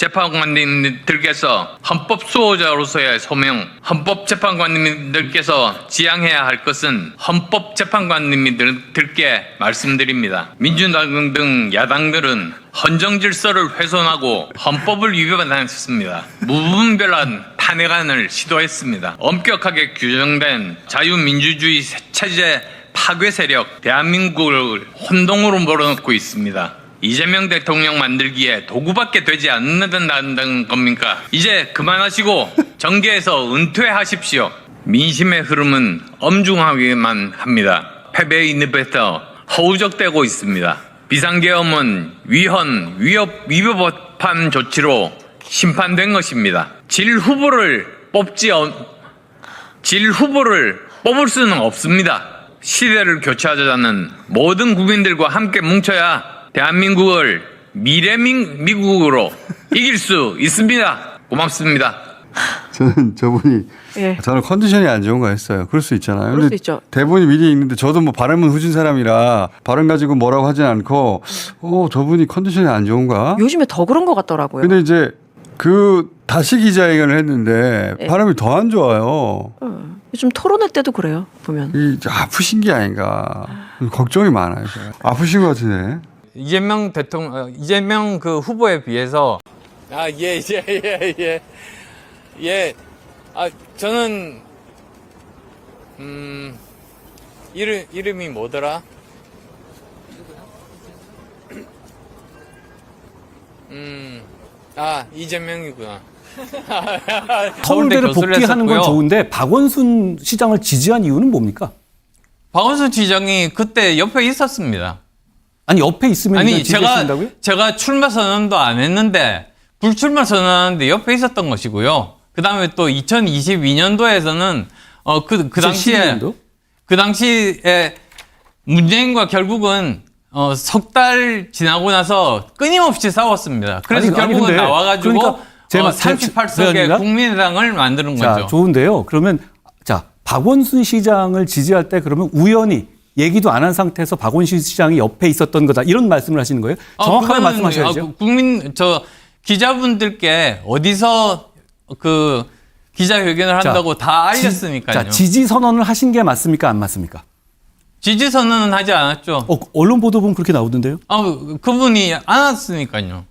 헌법재판관님들께서 헌법 수호자로서의 소명, 헌법재판관님들께서 지향해야 할 것은 헌법재판관님들께 말씀드립니다. 민주당 등 야당들은 헌정질서를 훼손하고 헌법을 위반했습니다. 무분별한 탄핵안을 시도했습니다. 엄격하게 규정된 자유민주주의 체제 파괴 세력 대한민국을 혼동으로 몰아넣고 있습니다. 이재명 대통령 만들기에 도구밖에 되지 않는다는 겁니까? 이제 그만하시고 정계에서 은퇴하십시오. 민심의 흐름은 엄중하기만 합니다. 패배의 늪에서 허우적대고 있습니다. 비상계엄은 위법한 조치로 심판된 것입니다. 질 후보를 뽑을 수는 없습니다. 시대를 교체하자는 모든 국민들과 함께 뭉쳐야 대한민국을 미래민국으로 이길 수 있습니다. 고맙습니다. 저분이 예. 저는 컨디션이 안 좋은 거 했어요. 그럴 수 있잖아요. 그럴 수 있죠. 대본이 미리 있는데 저도 뭐 발음은 후진 사람이라 발음 가지고 뭐라고 하진 않고 저분이 컨디션이 안 좋은가? 요즘에 더 그런 것 같더라고요. 근데 이제 다시 기자회견을 했는데 예. 발음이 더 안 좋아요. 요즘 토론회 때도 그래요. 보면. 아프신 게 아닌가. 걱정이 많아요. 제가. 아프신 것 같은데. 이재명 그 후보에 비해서 저는 이름이 뭐더라? 이재명이구나. 서울대를 복귀하는 건 좋은데 박원순 시장을 지지한 이유는 뭡니까? 박원순 시장이 그때 옆에 있었습니다. 아니 옆에 있으면 지지하신다고요? 제가 출마 선언도 안 했는데 불출마 선언하는데 옆에 있었던 것이고요. 그다음에 또 2022년도에서는 그 당시에 문재인과 결국은 석 달 지나고 나서 끊임없이 싸웠습니다. 그래서 결국은 나와가지고 그러니까 38석의 국민의당을 만드는 거죠. 자, 좋은데요. 그러면 박원순 시장을 지지할 때 그러면 우연히 얘기도 안 한 상태에서 박원순 시장이 옆에 있었던 거다 이런 말씀을 하시는 거예요? 정확하게 말씀하셔야죠. 기자분들께 어디서 기자회견을 한다고 다 알렸으니까요. 지지 선언을 하신 게 맞습니까? 안 맞습니까? 지지 선언은 하지 않았죠. 언론 보도 보면 그렇게 나오던데요? 그분이 안 왔으니까요.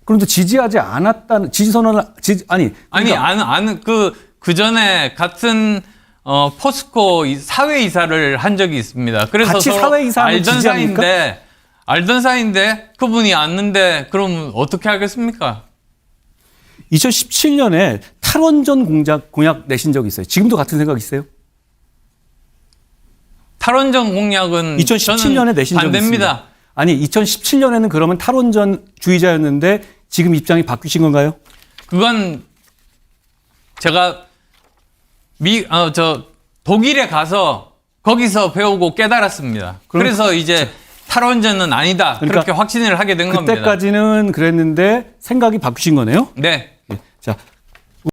그런데 지지하지 않았다는 지지 선언을 그 전에 같은 포스코 사회이사를 한 적이 있습니다. 그래서 같이 사회이사를 지지합니까? 알던 사이인데 그분이 왔는데 그럼 어떻게 하겠습니까? 2017년에 탈원전 공약 내신 적이 있어요. 지금도 같은 생각 있어요? 탈원전 공약은 2017년에 내신 적이 반대입니다. 있습니다. 아니 2017년에는 그러면 탈원전 주의자였는데 지금 입장이 바뀌신 건가요? 그건 제가 독일에 가서 거기서 배우고 깨달았습니다. 그래서 이제 탈원전은 아니다. 그렇게 확신을 하게 된 겁니다. 그때까지는 그랬는데 생각이 바뀌신 거네요? 네. 자,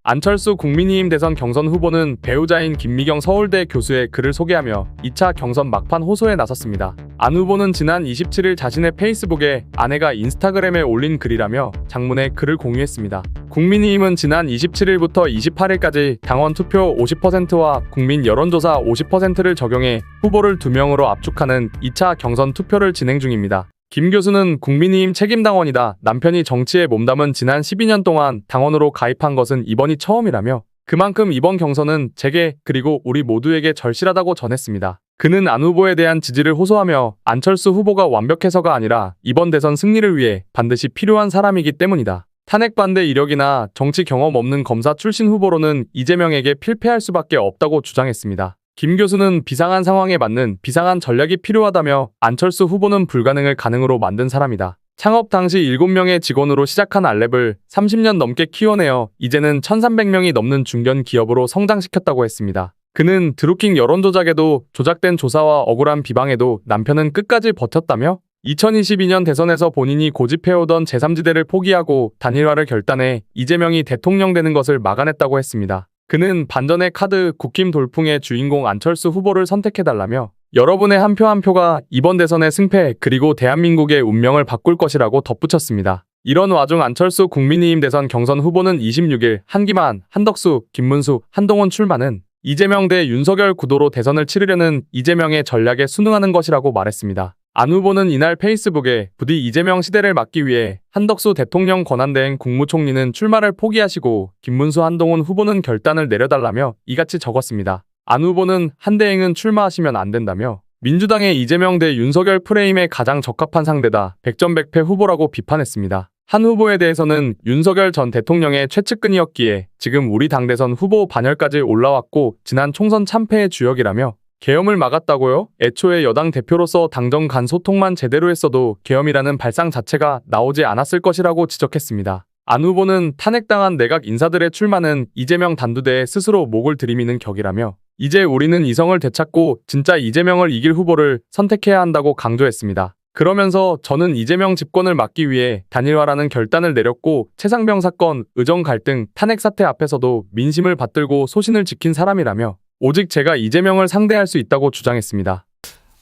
안철수 국민의힘 대선 경선 후보는 배우자인 김미경 서울대 교수의 글을 소개하며 2차 경선 막판 호소에 나섰습니다. 안 후보는 지난 27일 자신의 페이스북에 아내가 인스타그램에 올린 글이라며 장문의 글을 공유했습니다. 국민의힘은 지난 27일부터 28일까지 당원 투표 50%와 국민 여론조사 50%를 적용해 후보를 2명으로 압축하는 2차 경선 투표를 진행 중입니다. 김 교수는 국민의힘 책임당원이다. 남편이 정치에 몸담은 지난 12년 동안 당원으로 가입한 것은 이번이 처음이라며 그만큼 이번 경선은 제게 그리고 우리 모두에게 절실하다고 전했습니다. 그는 안 후보에 대한 지지를 호소하며 안철수 후보가 완벽해서가 아니라 이번 대선 승리를 위해 반드시 필요한 사람이기 때문이다. 탄핵 반대 이력이나 정치 경험 없는 검사 출신 후보로는 이재명에게 필패할 수밖에 없다고 주장했습니다. 김 교수는 비상한 상황에 맞는 비상한 전략이 필요하다며 안철수 후보는 불가능을 가능으로 만든 사람이다. 창업 당시 7명의 직원으로 시작한 알랩을 30년 넘게 키워내어 이제는 1,300명이 넘는 중견 기업으로 성장시켰다고 했습니다. 그는 드루킹 여론조작에도 조작된 조사와 억울한 비방에도 남편은 끝까지 버텼다며 2022년 대선에서 본인이 고집해오던 제3지대를 포기하고 단일화를 결단해 이재명이 대통령 되는 것을 막아냈다고 했습니다. 그는 반전의 카드 국힘 돌풍의 주인공 안철수 후보를 선택해달라며 여러분의 한 표 한 표가 이번 대선의 승패 그리고 대한민국의 운명을 바꿀 것이라고 덧붙였습니다. 이런 와중 안철수 국민의힘 대선 경선 후보는 26일 한기만, 한덕수, 김문수, 한동훈 출마는 이재명 대 윤석열 구도로 대선을 치르려는 이재명의 전략에 순응하는 것이라고 말했습니다. 안 후보는 이날 페이스북에 부디 이재명 시대를 막기 위해 한덕수 대통령 권한대행 국무총리는 출마를 포기하시고 김문수, 한동훈 후보는 결단을 내려달라며 이같이 적었습니다. 안 후보는 한 대행은 출마하시면 안 된다며 민주당의 이재명 대 윤석열 프레임에 가장 적합한 상대다. 백전백패 후보라고 비판했습니다. 한 후보에 대해서는 윤석열 전 대통령의 최측근이었기에 지금 우리 당대선 후보 반열까지 올라왔고 지난 총선 참패의 주역이라며 계엄을 막았다고요? 애초에 여당 대표로서 당정 간 소통만 제대로 했어도 계엄이라는 발상 자체가 나오지 않았을 것이라고 지적했습니다. 안 후보는 탄핵당한 내각 인사들의 출마는 이재명 단두대에 스스로 목을 들이미는 격이라며 이제 우리는 이성을 되찾고 진짜 이재명을 이길 후보를 선택해야 한다고 강조했습니다. 그러면서 저는 이재명 집권을 막기 위해 단일화라는 결단을 내렸고 최상병 사건, 의정 갈등, 탄핵 사태 앞에서도 민심을 받들고 소신을 지킨 사람이라며 오직 제가 이재명을 상대할 수 있다고 주장했습니다.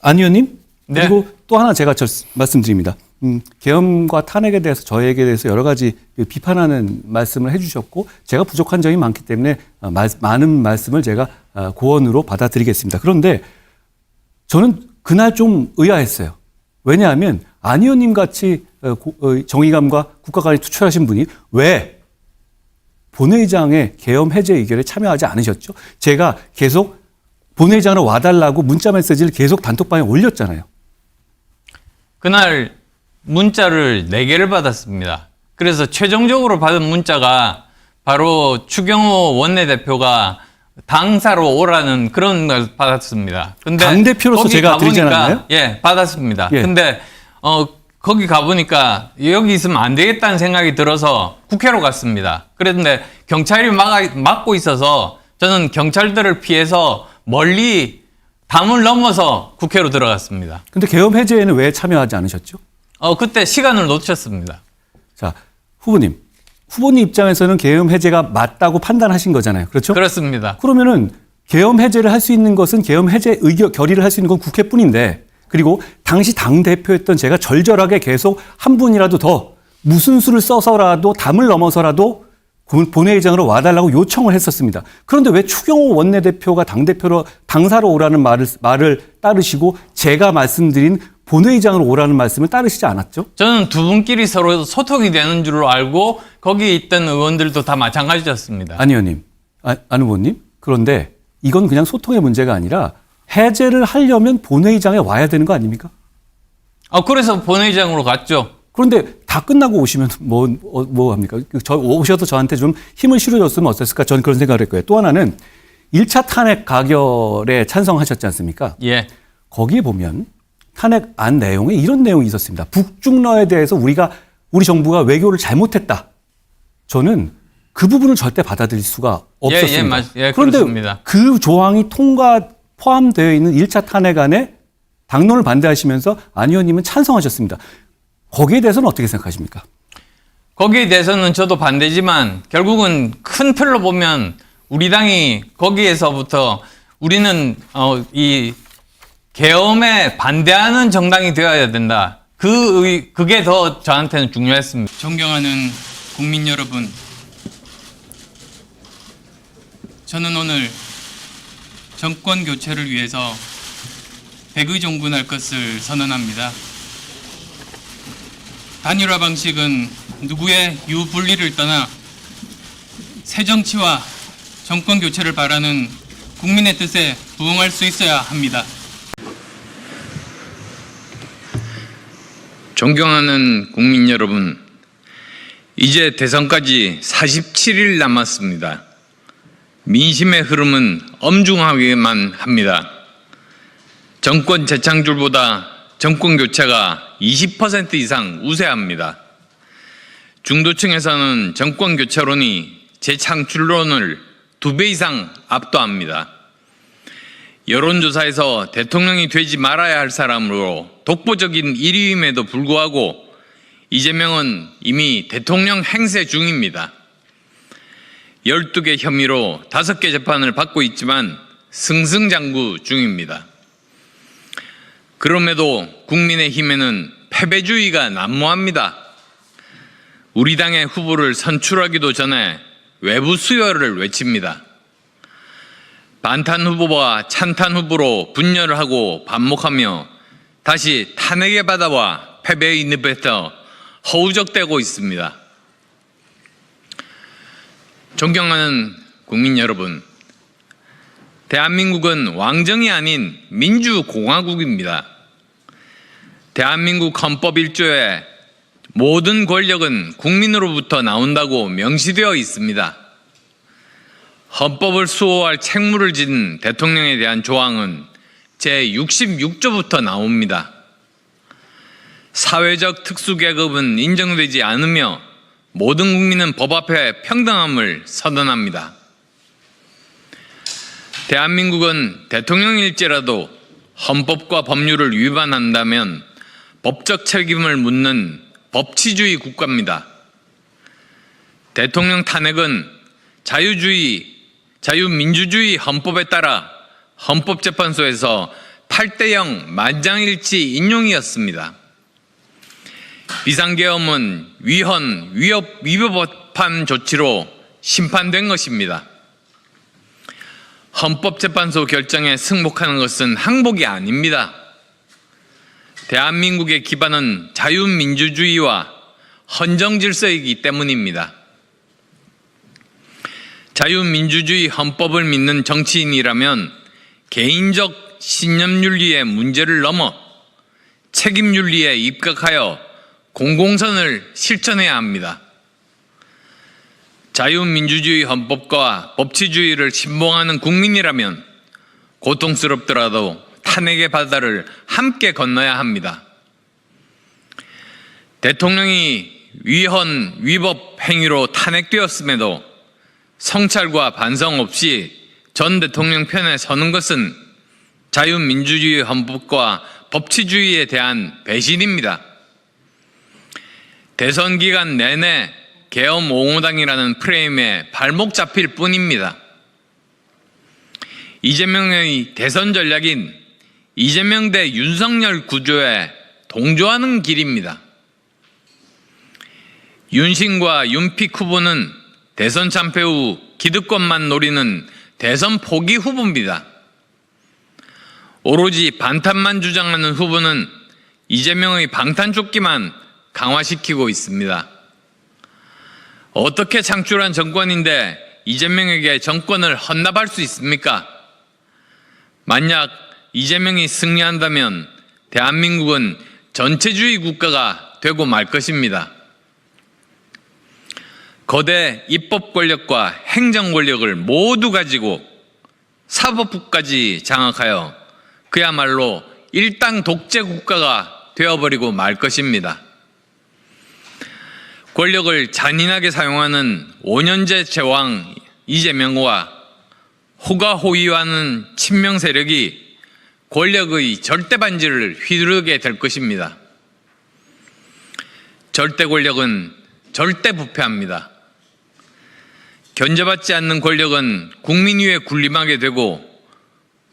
안 의원님? 네. 그리고 또 하나 제가 말씀드립니다. 계엄과 탄핵에 대해서 저에게 대해서 여러 가지 비판하는 말씀을 해주셨고 제가 부족한 점이 많기 때문에 많은 말씀을 제가 고언으로 받아들이겠습니다. 그런데 저는 그날 좀 의아했어요. 왜냐하면 안 의원님 같이 정의감과 국가관이 투철하신 분이 왜 본회의장의 계엄 해제 의결에 참여하지 않으셨죠? 제가 계속 본회의장으로 와달라고 문자 메시지를 계속 단톡방에 올렸잖아요. 그날 문자를 4개를 받았습니다. 그래서 최종적으로 받은 문자가 바로 추경호 원내대표가 당사로 오라는 그런 걸 받았습니다. 근데 당대표로서 거기 제가 드리지 가보니까, 않았나요? 예, 받았습니다. 예. 근데 거기 가보니까 여기 있으면 안 되겠다는 생각이 들어서 국회로 갔습니다. 그런데 경찰이 막고 있어서 저는 경찰들을 피해서 멀리 담을 넘어서 국회로 들어갔습니다. 근데 계엄 해제에는 왜 참여하지 않으셨죠? 그때 시간을 놓쳤습니다. 자, 후보님 입장에서는 계엄 해제가 맞다고 판단하신 거잖아요. 그렇죠? 그렇습니다. 그러면은 계엄 해제를 할 수 있는 것은 계엄 해제 결의를 할 수 있는 건 국회뿐인데 그리고 당시 당대표였던 제가 절절하게 계속 한 분이라도 더 무슨 수를 써서라도 담을 넘어서라도 본회의장으로 와달라고 요청을 했었습니다. 그런데 왜 추경호 원내대표가 당대표로 당사로 오라는 말을 따르시고 제가 말씀드린 본회의장으로 오라는 말씀을 따르시지 않았죠? 저는 두 분끼리 서로 소통이 되는 줄로 알고 거기 있던 의원들도 다 마찬가지였습니다. 안 의원님, 안 후보님. 그런데 이건 그냥 소통의 문제가 아니라 해제를 하려면 본회의장에 와야 되는 거 아닙니까? 그래서 본회의장으로 갔죠. 그런데 다 끝나고 오시면 뭐 합니까? 오셔서 저한테 좀 힘을 실어줬으면 어땠을까? 저는 그런 생각을 했고요. 또 하나는 1차 탄핵 가결에 찬성하셨지 않습니까? 예. 거기에 보면 탄핵안 내용에 이런 내용이 있었습니다. 북중러에 대해서 우리 정부가 외교를 잘못했다. 저는 그 부분을 절대 받아들일 수가 없었습니다. 예, 그런데 그렇습니다. 그 조항이 포함되어 있는 1차 탄핵안에 당론을 반대하시면서 안 의원님은 찬성하셨습니다. 거기에 대해서는 어떻게 생각하십니까? 거기에 대해서는 저도 반대지만 결국은 큰 틀로 보면 우리 당이 거기에서부터 우리는 이 계엄에 반대하는 정당이 되어야 된다. 그게 더 저한테는 중요했습니다. 존경하는 국민 여러분, 저는 오늘 정권 교체를 위해서 백의종군할 것을 선언합니다. 단일화 방식은 누구의 유불리를 떠나 새 정치와 정권 교체를 바라는 국민의 뜻에 부응할 수 있어야 합니다. 존경하는 국민 여러분, 이제 대선까지 47일 남았습니다. 민심의 흐름은 엄중하게만 합니다. 정권 재창출보다 정권 교체가 20% 이상 우세합니다. 중도층에서는 정권 교체론이 재창출론을 2배 이상 압도합니다. 여론조사에서 대통령이 되지 말아야 할 사람으로 독보적인 1위임에도 불구하고 이재명은 이미 대통령 행세 중입니다. 12개 혐의로 5개 재판을 받고 있지만 승승장구 중입니다. 그럼에도 국민의힘에는 패배주의가 난무합니다. 우리 당의 후보를 선출하기도 전에 외부 수여를 외칩니다. 반탄 후보와 찬탄 후보로 분열을 하고 반목하며 다시 탄핵의 바다와 패배의 늪에서 허우적대고 있습니다. 존경하는 국민 여러분, 대한민국은 왕정이 아닌 민주공화국입니다. 대한민국 헌법 1조에 모든 권력은 국민으로부터 나온다고 명시되어 있습니다. 헌법을 수호할 책무를 진 대통령에 대한 조항은 제66조부터 나옵니다. 사회적 특수계급은 인정되지 않으며 모든 국민은 법 앞에 평등함을 선언합니다. 대한민국은 대통령일지라도 헌법과 법률을 위반한다면 법적 책임을 묻는 법치주의 국가입니다. 대통령 탄핵은 자유민주주의 헌법에 따라 헌법재판소에서 8대0 만장일치 인용이었습니다. 비상계엄은 위법한 조치로 심판된 것입니다. 헌법재판소 결정에 승복하는 것은 항복이 아닙니다. 대한민국의 기반은 자유민주주의와 헌정질서이기 때문입니다. 자유민주주의 헌법을 믿는 정치인이라면 개인적 신념윤리의 문제를 넘어 책임윤리에 입각하여 공공선을 실천해야 합니다. 자유민주주의 헌법과 법치주의를 신봉하는 국민이라면 고통스럽더라도 탄핵의 바다를 함께 건너야 합니다. 대통령이 위법 행위로 탄핵되었음에도 성찰과 반성 없이 전 대통령 편에 서는 것은 자유민주주의 헌법과 법치주의에 대한 배신입니다. 대선 기간 내내 계엄 옹호당이라는 프레임에 발목 잡힐 뿐입니다. 이재명의 대선 전략인 이재명 대 윤석열 구조에 동조하는 길입니다. 윤심과 윤픽 후보는 대선 참패 후 기득권만 노리는 대선 포기 후보입니다. 오로지 반탄만 주장하는 후보는 이재명의 방탄조끼만 강화시키고 있습니다. 어떻게 창출한 정권인데 이재명에게 정권을 헌납할 수 있습니까? 만약 이재명이 승리한다면 대한민국은 전체주의 국가가 되고 말 것입니다. 거대 입법 권력과 행정 권력을 모두 가지고 사법부까지 장악하여 그야말로 일당 독재 국가가 되어버리고 말 것입니다. 권력을 잔인하게 사용하는 5년제 제왕 이재명과 호가호위하는 친명 세력이 권력의 절대 반지를 휘두르게 될 것입니다. 절대 권력은 절대 부패합니다. 견제받지 않는 권력은 국민 위에 군림하게 되고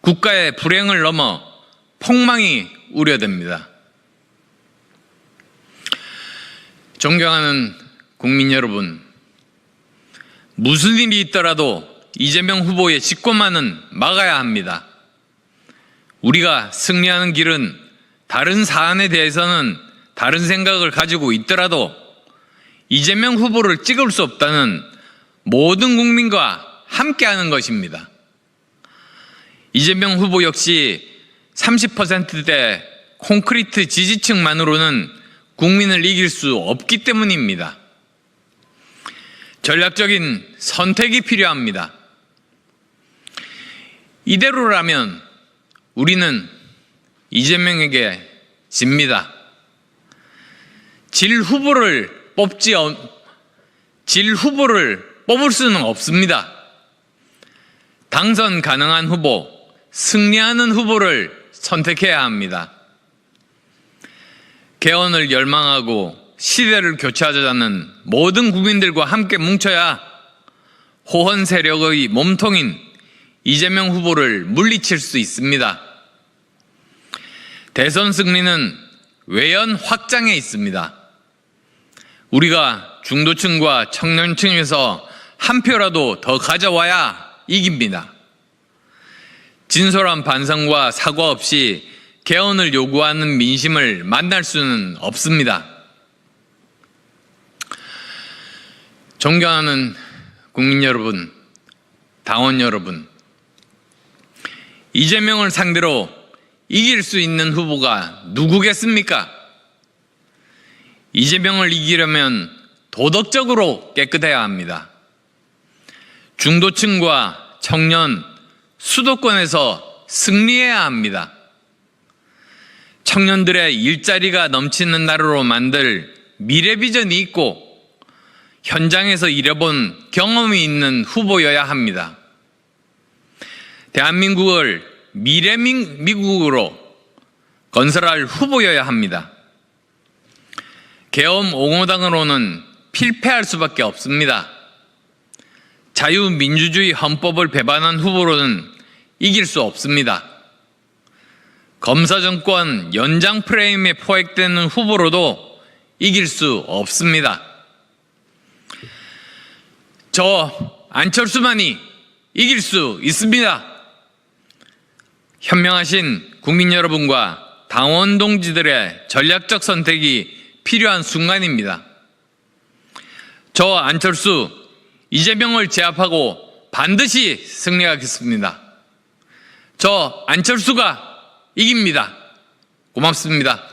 국가의 불행을 넘어 폭망이 우려됩니다. 존경하는 국민 여러분, 무슨 일이 있더라도 이재명 후보의 직권만은 막아야 합니다. 우리가 승리하는 길은 다른 사안에 대해서는 다른 생각을 가지고 있더라도 이재명 후보를 찍을 수 없다는 모든 국민과 함께하는 것입니다. 이재명 후보 역시 30%대 콘크리트 지지층만으로는 국민을 이길 수 없기 때문입니다. 전략적인 선택이 필요합니다. 이대로라면 우리는 이재명에게 집니다. 질 후보를 뽑을 수는 없습니다. 당선 가능한 후보, 승리하는 후보를 선택해야 합니다. 개헌을 열망하고 시대를 교체하자는 모든 국민들과 함께 뭉쳐야 호헌 세력의 몸통인 이재명 후보를 물리칠 수 있습니다. 대선 승리는 외연 확장에 있습니다. 우리가 중도층과 청년층에서 한 표라도 더 가져와야 이깁니다. 진솔한 반성과 사과 없이 개헌을 요구하는 민심을 만날 수는 없습니다. 존경하는 국민 여러분, 당원 여러분, 이재명을 상대로 이길 수 있는 후보가 누구겠습니까? 이재명을 이기려면 도덕적으로 깨끗해야 합니다. 중도층과 청년, 수도권에서 승리해야 합니다. 청년들의 일자리가 넘치는 나라로 만들 미래 비전이 있고 현장에서 일해본 경험이 있는 후보여야 합니다. 대한민국을 미래 미국으로 건설할 후보여야 합니다. 계엄 옹호당으로는 필패할 수밖에 없습니다. 자유민주주의 헌법을 배반한 후보로는 이길 수 없습니다. 검사정권 연장 프레임에 포획되는 후보로도 이길 수 없습니다. 저 안철수만이 이길 수 있습니다. 현명하신 국민 여러분과 당원 동지들의 전략적 선택이 필요한 순간입니다. 저 안철수, 이재명을 제압하고 반드시 승리하겠습니다. 저 안철수가 이깁니다. 고맙습니다.